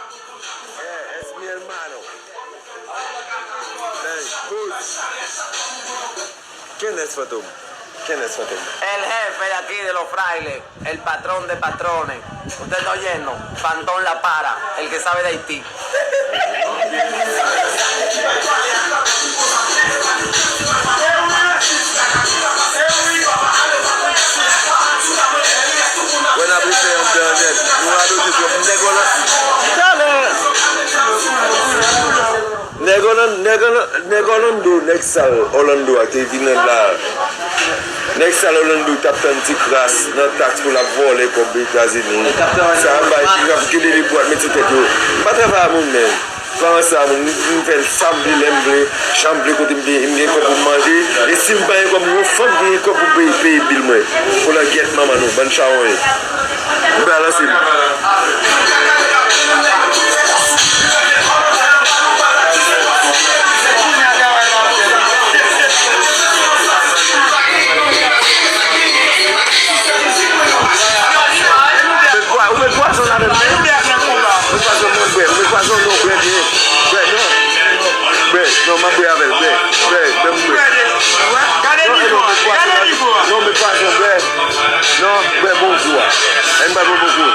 Es mi hermano. Good. ¿Quién es Fatum? ¿Quién es Fatum? El jefe de aquí de los frailes, el patrón de patrones. Usted está oyendo, Fantón La Para, el que sabe de Haití. Buena prisa de internet. No ha dicho que Negonon do next sal Orlando a te vine la. Next sal Orlando tap tan ti kras nan tax pou la vole kom États-Unis. Sa amba yi gaf gile li boat meti tet yo. Pa trava moun men. Quand ça, nous faisons samedi, l'emblé, chambre côté me pour manger. Et si nous payons comme une femme qui est pour payer bill pour la guette maman nous, bonne chance. Ben là c'est non, ma belle avec belle. Non, mais pas son belle. Non, belle bonjour. Elle m'a beaucoup.